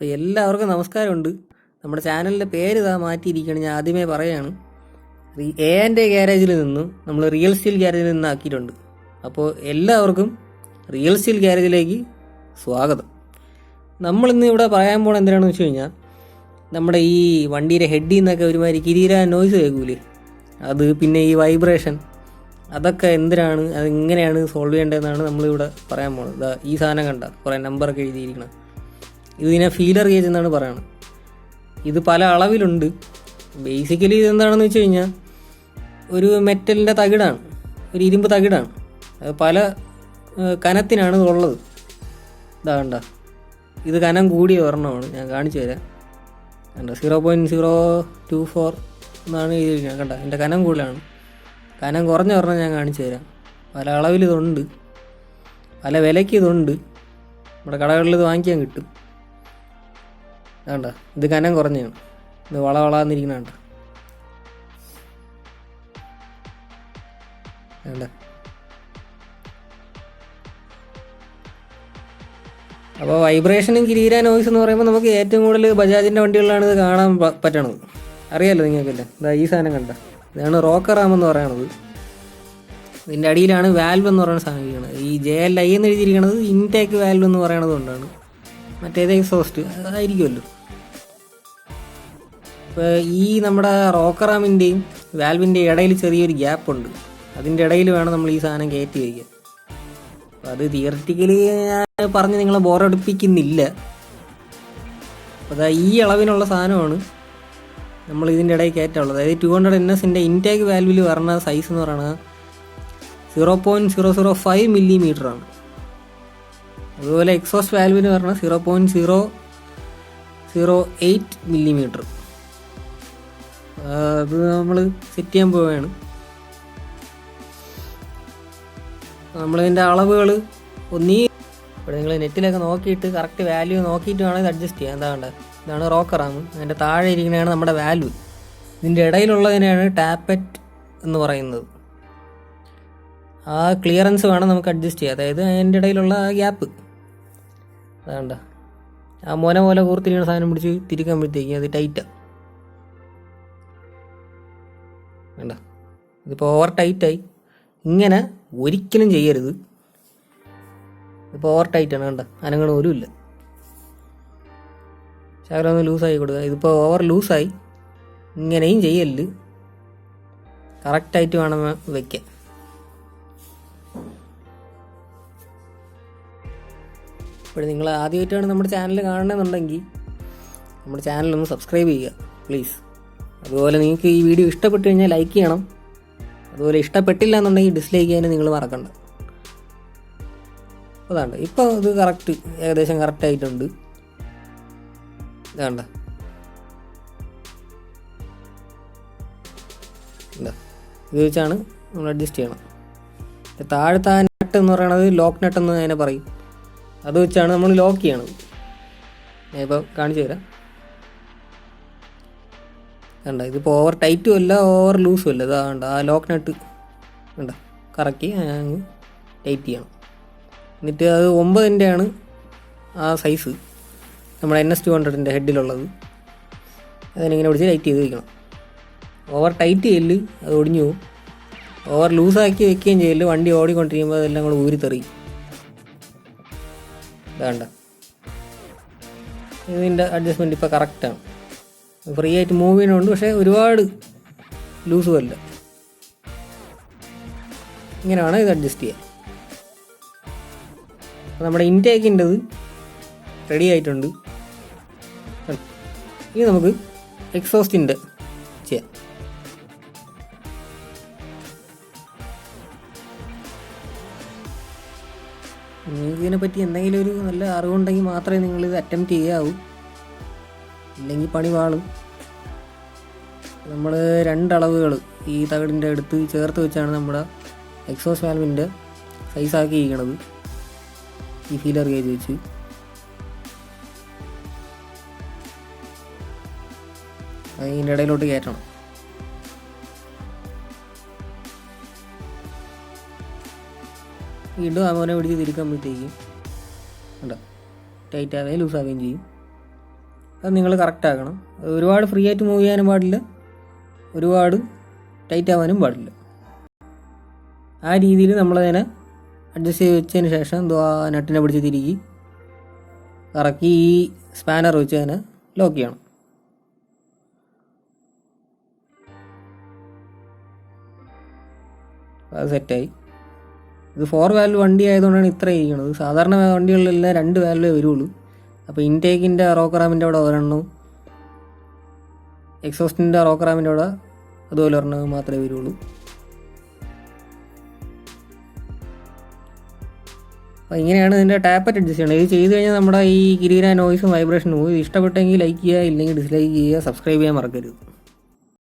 അപ്പോൾ എല്ലാവർക്കും നമസ്കാരമുണ്ട്. നമ്മുടെ ചാനലിൻ്റെ പേര് ഇതാ മാറ്റിയിരിക്കുകയാണ്. ഞാൻ ആദ്യമേ പറയുകയാണ്, എ ഗ്യാരേജിൽ നിന്നും നമ്മൾ റിയൽ സ്റ്റീൽ ഗ്യാരേജിൽ നിന്ന് ആക്കിയിട്ടുണ്ട്. അപ്പോൾ എല്ലാവർക്കും റിയൽ സ്റ്റീൽ ഗ്യാരേജിലേക്ക് സ്വാഗതം. നമ്മളിന്ന് ഇവിടെ പറയാൻ പോകണം എന്തിനാണെന്ന് വെച്ച് കഴിഞ്ഞാൽ, നമ്മുടെ ഈ വണ്ടിയുടെ ഹെഡിൽ നിന്നൊക്കെ ഒരുമാതിരി കിരീര നോയ്സ് കേൾക്കൂലേ, അത് പിന്നെ ഈ വൈബ്രേഷൻ, അതൊക്കെ എന്തിനാണ്, അതെങ്ങനെയാണ് സോൾവ് ചെയ്യേണ്ടതെന്നാണ് നമ്മളിവിടെ പറയാൻ പോകുന്നത്. ഇതാ ഈ സാധനം കണ്ട കുറേ നമ്പറൊക്കെ എഴുതിയിരിക്കണം. ഇതിനെ ഫീലർ ഗേജ് എന്നാണ് പറയുന്നത്. ഇത് പല അളവിലുണ്ട്. ബേസിക്കലി ഇതെന്താണെന്ന് വെച്ച് കഴിഞ്ഞാൽ, ഒരു മെറ്റലിൻ്റെ തകിടാണ്, ഒരു ഇരുമ്പ് തകിടാണ്. അത് പല കനത്തിനാണ് ഉള്ളത്. ഇതാ കണ്ട, ഇത് കനം കൂടിയ ഒരെണ്ണമാണ്. ഞാൻ കാണിച്ചു തരാം. കണ്ട 0.024 എന്നാണ് എഴുതിയിരിക്കുന്നത്. കണ്ട, എൻ്റെ കനം കൂടുതലാണ്. കനം കുറഞ്ഞ ഒരെണ്ണം ഞാൻ കാണിച്ചു തരാം. പല അളവിലിതുണ്ട്, പല വിലയ്ക്ക് ഇതുണ്ട്. നമ്മുടെ കടകളിൽ ഇത് വാങ്ങിക്കാൻ കിട്ടും. വേണ്ട, ഇത് കനം കുറഞ്ഞാണ്. ഇത് വളവളാന്നിരിക്കണ വേണ്ട. വേണ്ട. അപ്പോൾ വൈബ്രേഷനും കിരീര നോയ്സ് എന്ന് പറയുമ്പോൾ നമുക്ക് ഏറ്റവും കൂടുതൽ ബജാജിൻ്റെ വണ്ടികളിലാണ് ഇത് കാണാൻ പറ്റണത്. അറിയാമല്ലോ നിങ്ങൾക്കല്ലേ. ഇതാ ഈ സാധനം കണ്ട, ഇതാണ് റോക്കർ റാം എന്ന് പറയണത്. ഇതിൻ്റെ അടിയിലാണ് വാൽവ് എന്ന് പറയുന്ന സാധനം ഇരിക്കുന്നത്. ഈ JLI എന്ന് എഴുതിയിരിക്കുന്നത് ഇൻടേക്ക് വാൽവ് എന്ന് പറയണത് കൊണ്ടാണ്. മറ്റേത് എക്സോസ്റ്റ് അതായിരിക്കുമല്ലോ. ഇപ്പോൾ ഈ നമ്മുടെ റോക്കർ റാമിൻ്റെയും വാൽവിൻ്റെയും ഇടയിൽ ചെറിയൊരു ഗ്യാപ്പുണ്ട്. അതിൻ്റെ ഇടയിൽ വേണം നമ്മൾ ഈ സാധനം കയറ്റി വയ്ക്കുക. അപ്പോൾ അത് തിയററ്റിക്കലി ഞാൻ പറഞ്ഞ് നിങ്ങളെ ബോറടിപ്പിക്കുന്നില്ല. അപ്പോൾ അതാ ഈ അളവിനുള്ള സാധനമാണ് നമ്മൾ ഇതിൻ്റെ ഇടയിൽ കയറ്റാനുള്ളത്. അതായത് 200 NSൻ്റെ ഇൻടേക്ക് വാൽവിൽ പറഞ്ഞ സൈസ് എന്ന് പറയുന്നത് 0.005 മില്ലിമീറ്ററാണ്. അതുപോലെ എക്സോസ്റ്റ് വാൽവിന് പറഞ്ഞാൽ 0.008 മില്ലിമീറ്റർ. അത് നമ്മൾ സെറ്റ് ചെയ്യാൻ പോവുകയാണ്. നമ്മളിതിൻ്റെ അളവുകൾ ഇവിടെ നിങ്ങൾ നെറ്റിലൊക്കെ നോക്കിയിട്ട് കറക്റ്റ് വാല്യൂ നോക്കിയിട്ട് വേണം ഇത് അഡ്ജസ്റ്റ് ചെയ്യാൻ. എന്താ വേണ്ടത്, ഇതാണ് റോക്കർ റാം. അതിൻ്റെ താഴെ ഇരിക്കുന്നതാണ് നമ്മുടെ വാൽവ്. ഇതിൻ്റെ ഇടയിലുള്ളതിനാണ് ടാപ്പറ്റ് എന്ന് പറയുന്നത്. ആ ക്ലിയറൻസ് വേണം നമുക്ക് അഡ്ജസ്റ്റ് ചെയ്യാം. അതായത് അതിൻ്റെ ഇടയിലുള്ള ആ ഗ്യാപ്പ് അതാണ്ട, ആ മോന പോലെ കൂർത്തിരിക്കുന്ന സാധനം പിടിച്ച് തിരിക്കുമ്പോഴത്തേക്കും അത് ടൈറ്റാണ്. വേണ്ട, ഇതിപ്പോൾ ഓവർ ടൈറ്റായി. ഇങ്ങനെ ഒരിക്കലും ചെയ്യരുത്. ഇപ്പോൾ ഓവർ ടൈറ്റാണ്. വേണ്ട, അനങ്ങൾ പോലും ഇല്ല. ശകലം ഒന്ന് ലൂസായി കൊടുക്കുക. ഇതിപ്പോൾ ഓവർ ലൂസായി. ഇങ്ങനെയും ചെയ്യല്. കറക്റ്റായിട്ട് വേണം വയ്ക്കാൻ. ഇപ്പോൾ നിങ്ങൾ ആദ്യമായിട്ടാണ് നമ്മുടെ ചാനൽ കാണണമെന്നുണ്ടെങ്കിൽ നമ്മുടെ ചാനലൊന്ന് സബ്സ്ക്രൈബ് ചെയ്യുക പ്ലീസ്. അതുപോലെ നിങ്ങൾക്ക് ഈ വീഡിയോ ഇഷ്ടപ്പെട്ട് കഴിഞ്ഞാൽ ലൈക്ക് ചെയ്യണം. അതുപോലെ ഇഷ്ടപ്പെട്ടില്ല എന്നുണ്ടെങ്കിൽ ഡിസ്ലൈക്ക് ചെയ്യാൻ നിങ്ങൾ മറക്കണ്ട. അതാണ്ട് ഇപ്പോൾ ഇത് കറക്റ്റ്, ഏകദേശം കറക്റ്റായിട്ടുണ്ട്. ഇതാണ്ട, ഇത് വെച്ചാണ് നമ്മൾ അഡ്ജസ്റ്റ് ചെയ്യണം. താഴത്തെ നട്ട് എന്ന് പറയുന്നത് ലോക്ക് നട്ട് എന്ന് അതിനെ പറയും. അത് വെച്ചാണ് നമ്മൾ ലോക്ക് ചെയ്യണത്. ഞാൻ ഇപ്പോൾ കാണിച്ചു തരാം. വേണ്ട, ഇതിപ്പോൾ ഓവർ ടൈറ്റും അല്ല ഓവർ ലൂസും അല്ല. ഇതാണ്ട് ആ ലോക്ക് നട്ട് വേണ്ട കറക്കി അങ്ങ് ടൈറ്റ് ചെയ്യണം. എന്നിട്ട് അത് 9-ൻ്റെയാണ് ആ സൈസ്, നമ്മുടെ NS200-ൻ്റെ ഹെഡിലുള്ളത്. അതിനിങ്ങനെ പിടിച്ച് ടൈറ്റ് ചെയ്ത് വയ്ക്കണം. ഓവർ ടൈറ്റ് ചെയ്യല്, അത് ഒടിഞ്ഞു പോകും. ഓവർ ലൂസാക്കി വെക്കുകയും ചെയ്യല്, വണ്ടി ഓടിക്കൊണ്ടിരിക്കുമ്പോൾ അതെല്ലാം കൂടെ ഊരിത്തെറിയും. വേണ്ട, ഇതിൻ്റെ അഡ്ജസ്റ്റ്മെൻറ്റ് ഇപ്പോൾ കറക്റ്റാണ്. ഫ്രീ ആയിട്ട് മൂവ് ചെയ്യുന്നുണ്ട്, പക്ഷേ ഒരുപാട് ലൂസും അല്ല. ഇങ്ങനെയാണ് ഇത് അഡ്ജസ്റ്റ് ചെയ്യുക. അപ്പോൾ നമ്മുടെ ഇൻടേക്കിൻ്റെത് റെഡി ആയിട്ടുണ്ട്. ഇനി നമുക്ക് എക്സോസ്റ്റിൻ്റെ ചെയ്യാം. നിങ്ങൾക്ക് ഇതിനെപ്പറ്റി എന്തെങ്കിലും ഒരു നല്ല അറിവുണ്ടെങ്കിൽ മാത്രമേ നിങ്ങളിത് അറ്റംപ്റ്റ് ചെയ്യാവൂ, ഇല്ലെങ്കിൽ പണി പാളും. നമ്മൾ 2 അളവുകൾ ഈ തകിടിൻ്റെ അടുത്ത് ചേർത്ത് വെച്ചാണ് നമ്മുടെ എക്സോസ്റ്റ് വാൽവിൻ്റെ സൈസാക്കിയിരിക്കണത്. ഈ ഫീലർ ഗേജ് വെച്ച് അതിൻ്റെ ഇടയിലോട്ട് കയറ്റണം. വീണ്ടും അവനെ പിടിച്ച് തിരിക്കുമ്പോഴത്തേക്കും ഉണ്ടോ ടൈറ്റ് ആവുകയും ലൂസ് ആവുകയും ചെയ്യും. അത് നിങ്ങൾ കറക്റ്റ് ആക്കണം. അത് ഒരുപാട് ഫ്രീ ആയിട്ട് മൂവ് ചെയ്യാനും പാടില്ല, ഒരുപാട് ടൈറ്റ് ആവാനും പാടില്ല. ആ രീതിയിൽ നമ്മളതിനെ അഡ്ജസ്റ്റ് ചെയ്ത് വെച്ചതിന് ശേഷം എന്തോ ആ നട്ടിനെ പിടിച്ച് തിരികെ കറക്കി ഈ സ്പാനർ വെച്ച് അതിനെ ലോക്ക് ചെയ്യണം. അത് സെറ്റായി. ഇത് 4 വാൽവ് വണ്ടി ആയതുകൊണ്ടാണ് ഇത്ര ഇരിക്കുന്നത്. സാധാരണ വണ്ടികളിലെല്ലാം 2 വാൽവേ വരുള്ളൂ. അപ്പോൾ ഇൻടേക്കിൻ്റെ റോക്കറാമിൻ്റെ അവിടെ ഒരെണ്ണവും എക്സോസ്റ്റിൻ്റെ റോക്കറാമിൻ്റെ അവിടെ അതുപോലെ ഒരെണ്ണം മാത്രമേ വരുള്ളൂ. അപ്പോൾ ഇങ്ങനെയാണ് ഇതിൻ്റെ ടാപ്പറ്റ് അഡ്ജസ്റ്റ് ചെയ്യണം. ഇത് ചെയ്ത് കഴിഞ്ഞാൽ നമ്മുടെ ഈ കിരീര നോയ്സും വൈബ്രേഷനും പോകും. ഇത് ഇഷ്ടപ്പെട്ടെങ്കിൽ ലൈക്ക് ചെയ്യുക, ഇല്ലെങ്കിൽ ഡിസ്ലൈക്ക് ചെയ്യുക, സബ്സ്ക്രൈബ് ചെയ്യാൻ മറക്കരുത്.